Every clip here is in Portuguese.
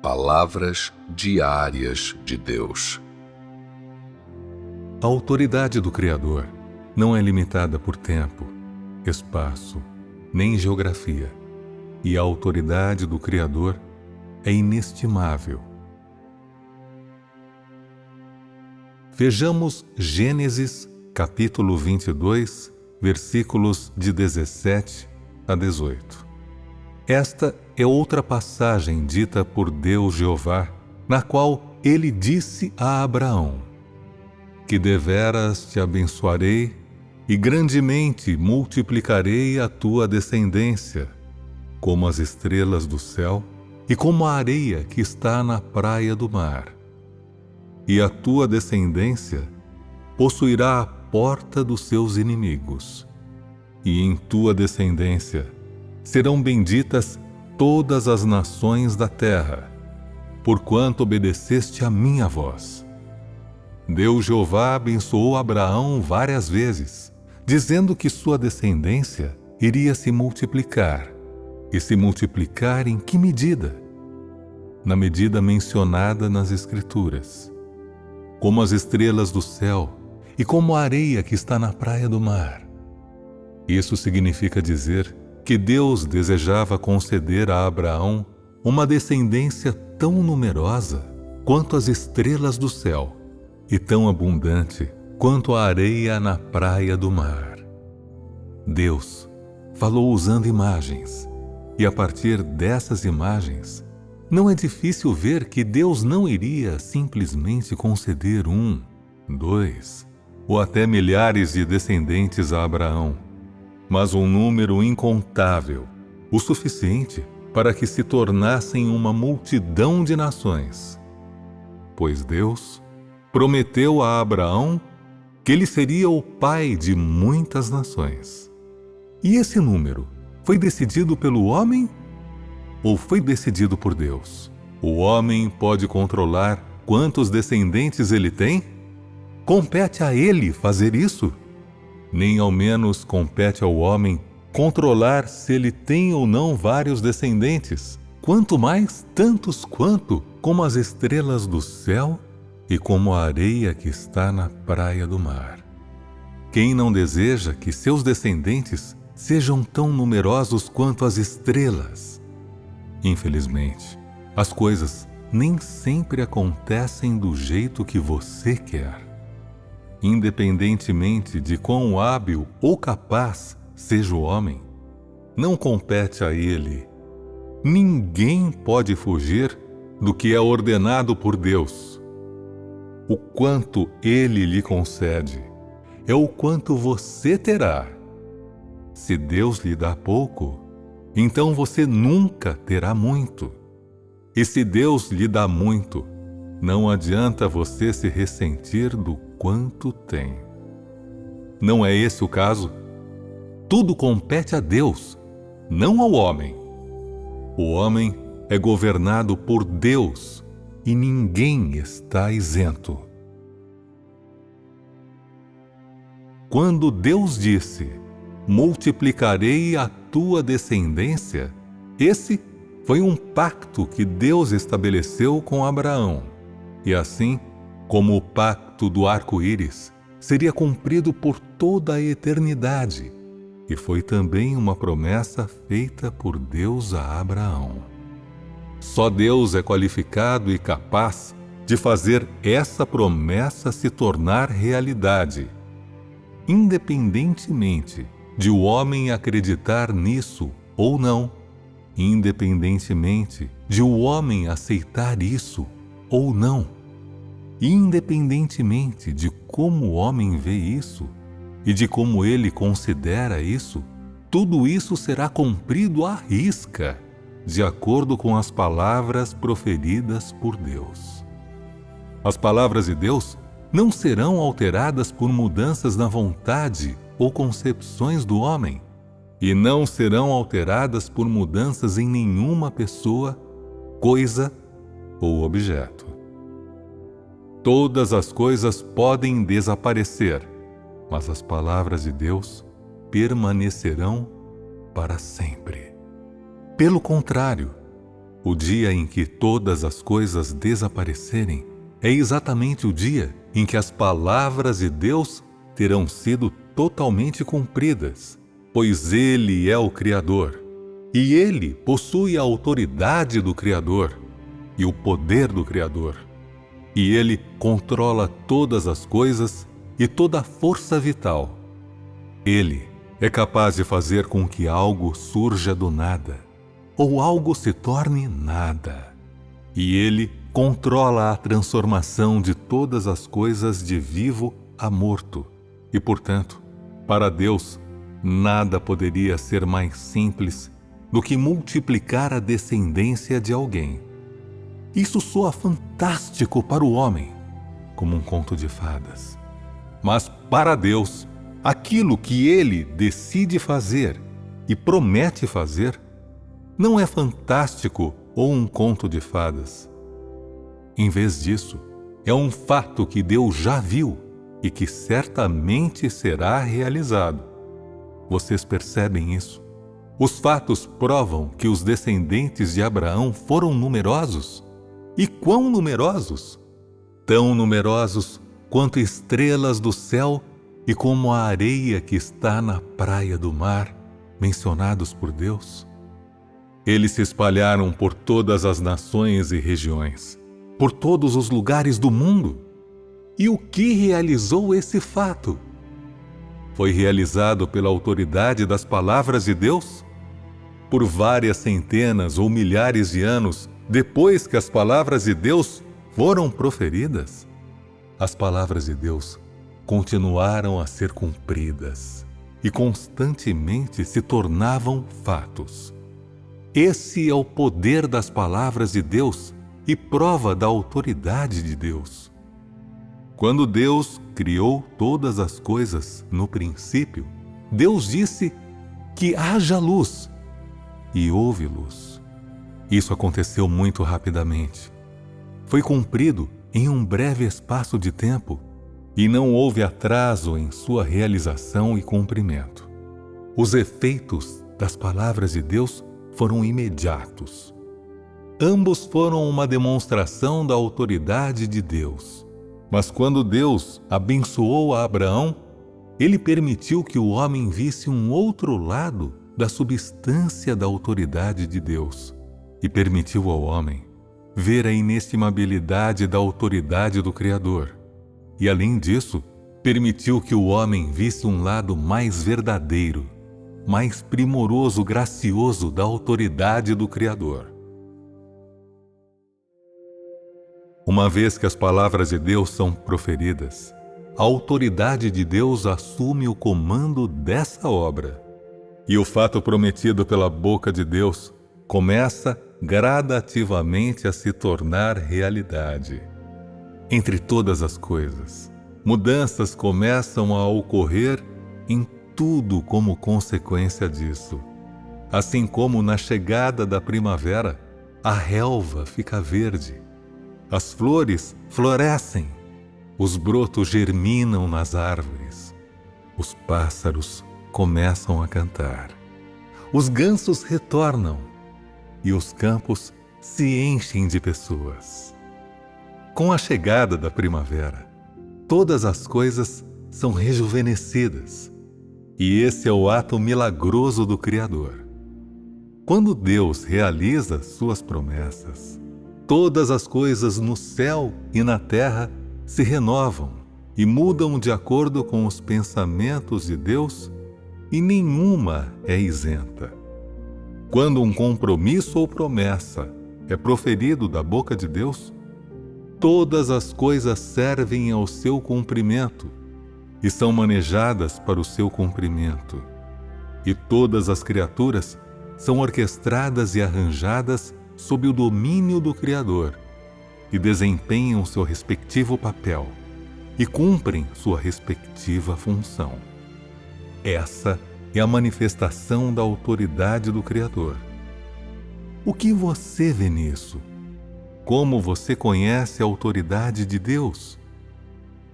Palavras diárias de Deus. A autoridade do Criador não é limitada por tempo, espaço, nem geografia. E a autoridade do Criador é inestimável. Vejamos Gênesis, capítulo 22, versículos de 17 a 18. Esta é outra passagem dita por Deus Jeová, na qual ele disse a Abraão: que deveras te abençoarei e grandemente multiplicarei a tua descendência, como as estrelas do céu e como a areia que está na praia do mar. E a tua descendência possuirá a porta dos seus inimigos. E em tua descendência serão benditas todas as nações da terra, porquanto obedeceste a minha voz. Deus Jeová abençoou Abraão várias vezes, dizendo que sua descendência iria se multiplicar. E se multiplicar em que medida? Na medida mencionada nas Escrituras. Como as estrelas do céu e como a areia que está na praia do mar. Isso significa dizer que Deus desejava conceder a Abraão uma descendência tão numerosa quanto as estrelas do céu e tão abundante quanto a areia na praia do mar. Deus falou usando imagens, e a partir dessas imagens, não é difícil ver que Deus não iria simplesmente conceder 1, 2 ou até milhares de descendentes a Abraão, mas um número incontável, o suficiente para que se tornassem uma multidão de nações. Pois Deus prometeu a Abraão que ele seria o pai de muitas nações. E esse número foi decidido pelo homem ou foi decidido por Deus? O homem pode controlar quantos descendentes ele tem? Compete a ele fazer isso? Nem ao menos compete ao homem controlar se ele tem ou não vários descendentes, quanto mais tantos quanto como as estrelas do céu e como a areia que está na praia do mar. Quem não deseja que seus descendentes sejam tão numerosos quanto as estrelas? Infelizmente, as coisas nem sempre acontecem do jeito que você quer. Independentemente de quão hábil ou capaz seja o homem, não compete a ele. Ninguém pode fugir do que é ordenado por Deus. O quanto ele lhe concede é o quanto você terá. Se Deus lhe dá pouco, então você nunca terá muito. E se Deus lhe dá muito, não adianta você se ressentir do quanto tem. Não é esse o caso? Tudo compete a Deus, não ao homem. O homem é governado por Deus e ninguém está isento. Quando Deus disse: multiplicarei a tua descendência, esse foi um pacto que Deus estabeleceu com Abraão. E assim, como o pacto do arco-íris seria cumprido por toda a eternidade, e foi também uma promessa feita por Deus a Abraão. Só Deus é qualificado e capaz de fazer essa promessa se tornar realidade, independentemente de o homem acreditar nisso ou não, independentemente de o homem aceitar isso ou não, independentemente de como o homem vê isso e de como ele considera isso, tudo isso será cumprido à risca, de acordo com as palavras proferidas por Deus. As palavras de Deus não serão alteradas por mudanças na vontade ou concepções do homem, e não serão alteradas por mudanças em nenhuma pessoa, coisa ou objeto. Todas as coisas podem desaparecer, mas as palavras de Deus permanecerão para sempre. Pelo contrário, O dia em que todas as coisas desaparecerem é exatamente o dia em que as palavras de Deus terão sido totalmente cumpridas, pois Ele é o Criador, e Ele possui a autoridade do Criador e o poder do Criador, e Ele controla todas as coisas e toda a força vital. Ele é capaz de fazer com que algo surja do nada, ou algo se torne nada. E Ele controla a transformação de todas as coisas de vivo a morto. E, portanto, para Deus, nada poderia ser mais simples do que multiplicar a descendência de alguém. Isso soa fantástico para o homem, como um conto de fadas. Mas para Deus, aquilo que Ele decide fazer e promete fazer não é fantástico ou um conto de fadas. Em vez disso, é um fato que Deus já viu e que certamente será realizado. Vocês percebem isso? Os fatos provam que os descendentes de Abraão foram numerosos. E quão numerosos? Tão numerosos quanto estrelas do céu e como a areia que está na praia do mar, mencionados por Deus. Eles se espalharam por todas as nações e regiões, por todos os lugares do mundo. E o que realizou esse fato? Foi realizado pela autoridade das palavras de Deus? Por várias centenas ou milhares de anos depois que as palavras de Deus foram proferidas, as palavras de Deus continuaram a ser cumpridas e constantemente se tornavam fatos. Esse é o poder das palavras de Deus e prova da autoridade de Deus. Quando Deus criou todas as coisas no princípio, Deus disse que haja luz e houve luz. Isso aconteceu muito rapidamente. Foi cumprido em um breve espaço de tempo e não houve atraso em sua realização e cumprimento. Os efeitos das palavras de Deus foram imediatos. Ambos foram uma demonstração da autoridade de Deus. Mas quando Deus abençoou a Abraão, Ele permitiu que o homem visse um outro lado da substância da autoridade de Deus e permitiu ao homem ver a inestimabilidade da autoridade do Criador. E, além disso, permitiu que o homem visse um lado mais verdadeiro, mais primoroso, gracioso da autoridade do Criador. Uma vez que as palavras de Deus são proferidas, a autoridade de Deus assume o comando dessa obra. E o fato prometido pela boca de Deus começa gradativamente a se tornar realidade. Entre todas as coisas, mudanças começam a ocorrer em tudo como consequência disso. Assim como na chegada da primavera, a relva fica verde, as flores florescem, os brotos germinam nas árvores, os pássaros começam a cantar, os gansos retornam e os campos se enchem de pessoas. Com a chegada da primavera, todas as coisas são rejuvenescidas, e esse é o ato milagroso do Criador. Quando Deus realiza suas promessas, todas as coisas no céu e na terra se renovam e mudam de acordo com os pensamentos de Deus, e nenhuma é isenta. Quando um compromisso ou promessa é proferido da boca de Deus, todas as coisas servem ao seu cumprimento e são manejadas para o seu cumprimento. E todas as criaturas são orquestradas e arranjadas sob o domínio do Criador e desempenham seu respectivo papel e cumprem sua respectiva função. Essa é a manifestação da autoridade do Criador. O que você vê nisso? Como você conhece a autoridade de Deus?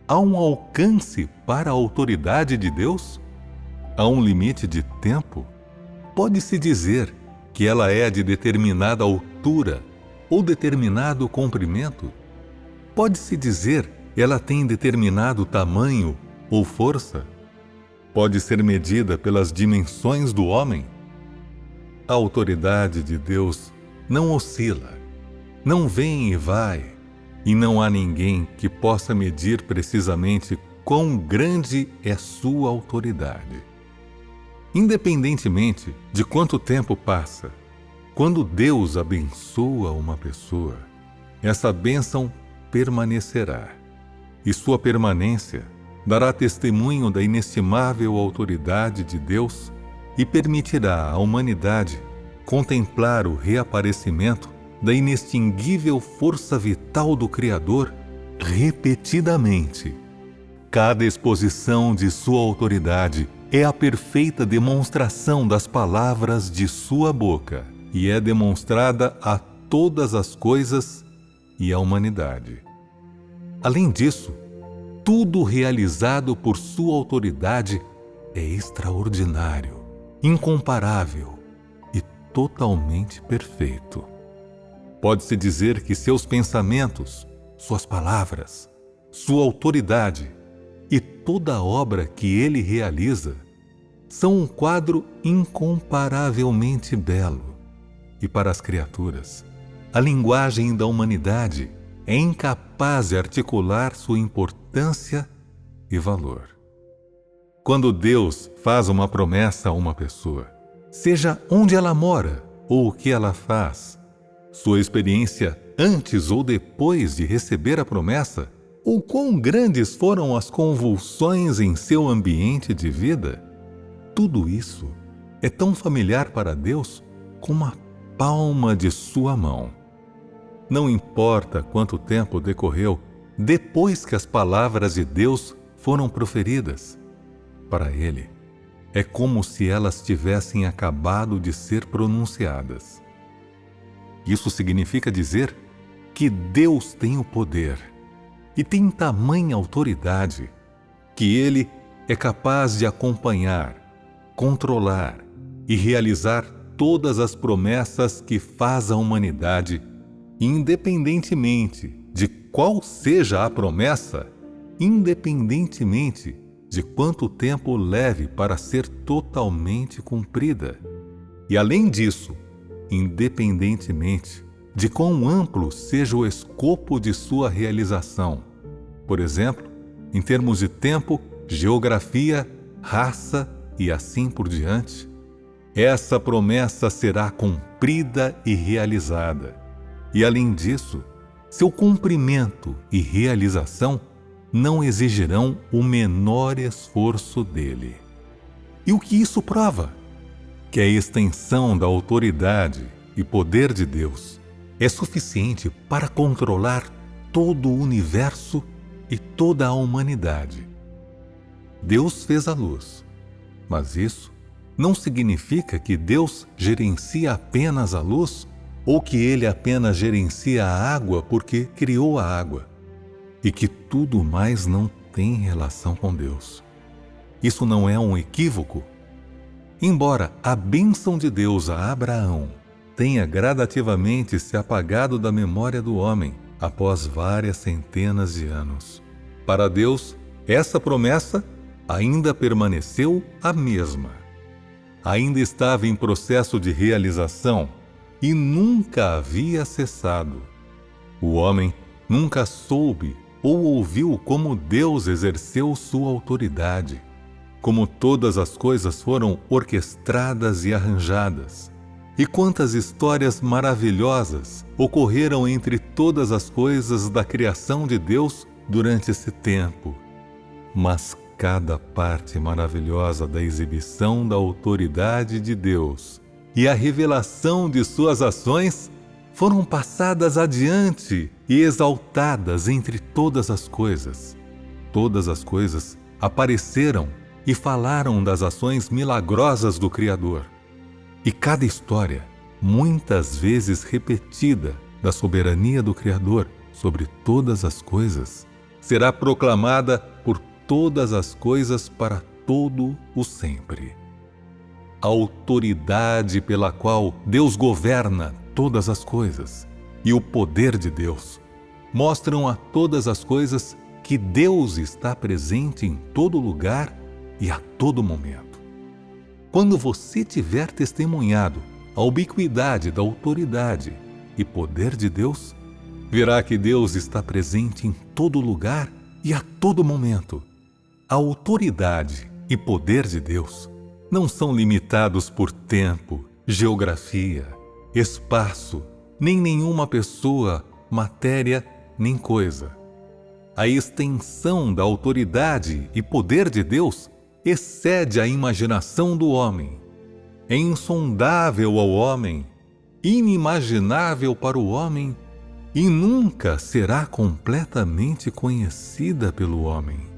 Há um alcance para a autoridade de Deus? Há um limite de tempo? Pode-se dizer que ela é de determinada altura altura ou determinado comprimento? Pode-se dizer ela tem determinado tamanho ou força? Pode ser medida pelas dimensões do homem? A autoridade de Deus não oscila, não vem e vai, e não há ninguém que possa medir precisamente quão grande é sua autoridade. Independentemente de quanto tempo passa, quando Deus abençoa uma pessoa, essa bênção permanecerá, e sua permanência dará testemunho da inestimável autoridade de Deus e permitirá à humanidade contemplar o reaparecimento da inextinguível força vital do Criador repetidamente. Cada exposição de sua autoridade é a perfeita demonstração das palavras de sua boca e é demonstrada a todas as coisas e à humanidade. Além disso, tudo realizado por sua autoridade é extraordinário, incomparável e totalmente perfeito. Pode-se dizer que seus pensamentos, suas palavras, sua autoridade e toda a obra que ele realiza são um quadro incomparavelmente belo. E para as criaturas, a linguagem da humanidade é incapaz de articular sua importância e valor. Quando Deus faz uma promessa a uma pessoa, seja onde ela mora ou o que ela faz, sua experiência antes ou depois de receber a promessa, ou quão grandes foram as convulsões em seu ambiente de vida, tudo isso é tão familiar para Deus como a palma de sua mão. Não importa quanto tempo decorreu depois que as palavras de Deus foram proferidas, para Ele é como se elas tivessem acabado de ser pronunciadas. Isso significa dizer que Deus tem o poder e tem tamanha autoridade que Ele é capaz de acompanhar, controlar e realizar todas as promessas que faz à humanidade, independentemente de qual seja a promessa, independentemente de quanto tempo leve para ser totalmente cumprida. E além disso, independentemente de quão amplo seja o escopo de sua realização, por exemplo, em termos de tempo, geografia, raça e assim por diante, essa promessa será cumprida e realizada. E além disso, seu cumprimento e realização não exigirão o menor esforço dele. E o que isso prova? Que a extensão da autoridade e poder de Deus é suficiente para controlar todo o universo e toda a humanidade. Deus fez a luz, mas isso não significa que Deus gerencia apenas a luz ou que Ele apenas gerencia a água porque criou a água e que tudo mais não tem relação com Deus. Isso não é um equívoco? Embora a bênção de Deus a Abraão tenha gradativamente se apagado da memória do homem após várias centenas de anos, para Deus, essa promessa ainda permaneceu a mesma. Ainda estava em processo de realização e nunca havia cessado. O homem nunca soube ou ouviu como Deus exerceu sua autoridade, como todas as coisas foram orquestradas e arranjadas, e quantas histórias maravilhosas ocorreram entre todas as coisas da criação de Deus durante esse tempo. Mas cada parte maravilhosa da exibição da autoridade de Deus e a revelação de suas ações foram passadas adiante e exaltadas entre todas as coisas. Todas as coisas apareceram e falaram das ações milagrosas do Criador. E cada história, muitas vezes repetida, da soberania do Criador sobre todas as coisas, será proclamada por todas as coisas para todo o sempre. A autoridade pela qual Deus governa todas as coisas e o poder de Deus mostram a todas as coisas que Deus está presente em todo lugar e a todo momento. Quando você tiver testemunhado a ubiquidade da autoridade e poder de Deus, verá que Deus está presente em todo lugar e a todo momento. A autoridade e poder de Deus não são limitados por tempo, geografia, espaço, nem nenhuma pessoa, matéria, nem coisa. A extensão da autoridade e poder de Deus excede a imaginação do homem. É insondável ao homem, inimaginável para o homem e nunca será completamente conhecida pelo homem.